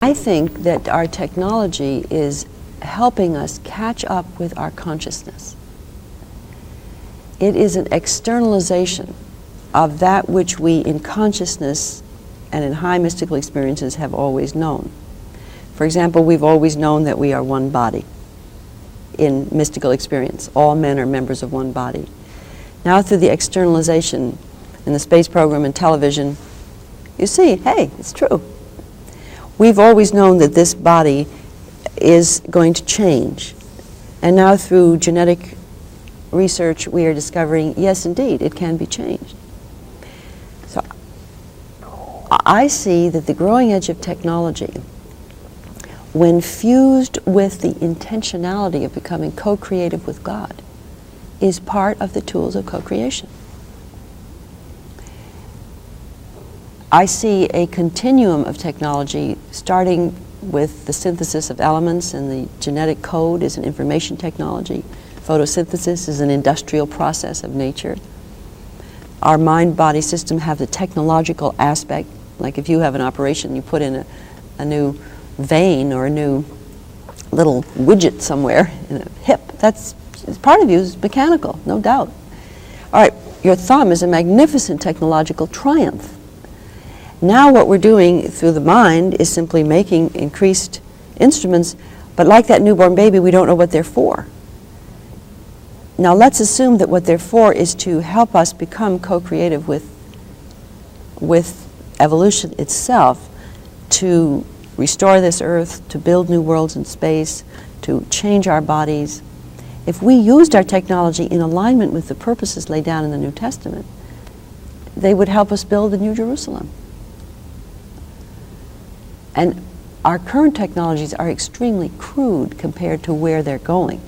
I think that our technology is helping us catch up with our consciousness. It is an externalization of that which we in consciousness and in high mystical experiences have always known. For example, we've always known that we are one body in mystical experience. All men are members of one body. Now through the externalization in the space program and television, you see, hey, it's true. We've always known that this body is going to change. And now through genetic research, we are discovering, yes, indeed, it can be changed. So I see that the growing edge of technology, when fused with the intentionality of becoming co-creative with God, is part of the tools of co-creation. I see a continuum of technology starting with the synthesis of elements, and the genetic code is an information technology. Photosynthesis is an industrial process of nature. Our mind-body system have the technological aspect, like if you have an operation, you put in a new vein or a new little widget somewhere in a hip. That's part of you is mechanical, no doubt. All right, your thumb is a magnificent technological triumph. Now what we're doing through the mind is simply making increased instruments, but like that newborn baby, we don't know what they're for. Now let's assume that what they're for is to help us become co-creative with evolution itself, to restore this earth, to build new worlds in space, to change our bodies. If we used our technology in alignment with the purposes laid down in the New Testament, they would help us build the New Jerusalem. And our current technologies are extremely crude compared to where they're going.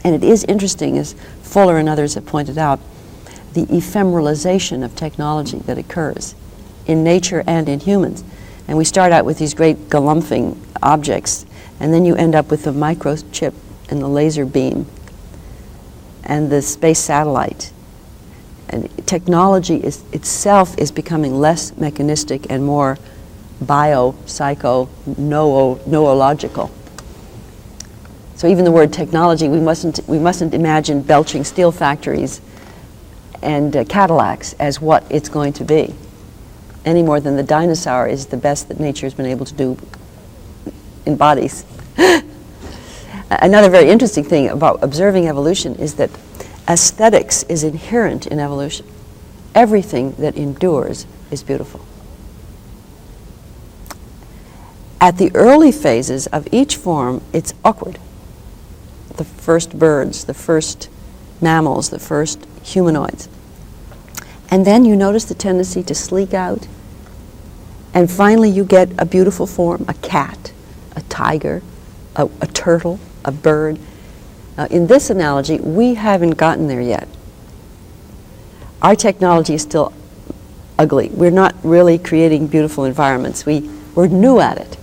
And it is interesting, as Fuller and others have pointed out, the ephemeralization of technology that occurs in nature and in humans. And we start out with these great galumphing objects, and then you end up with the microchip and the laser beam and the space satellite. And technology itself is becoming less mechanistic and more bio-psycho-neurological. So even the word technology, we mustn't imagine belching steel factories and Cadillacs as what it's going to be, any more than the dinosaur is the best that nature has been able to do in bodies. Another very interesting thing about observing evolution is that aesthetics is inherent in evolution. Everything that endures is beautiful. At the early phases of each form, it's awkward. The first birds, the first mammals, the first humanoids. And then you notice the tendency to sleek out. And finally you get a beautiful form, a cat, a tiger, a turtle, a bird. Now in this analogy, we haven't gotten there yet. Our technology is still ugly. We're not really creating beautiful environments. We're new at it.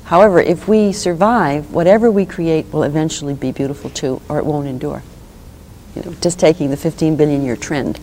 However, if we survive, whatever we create will eventually be beautiful too, or it won't endure. You know, just taking the 15 billion year trend.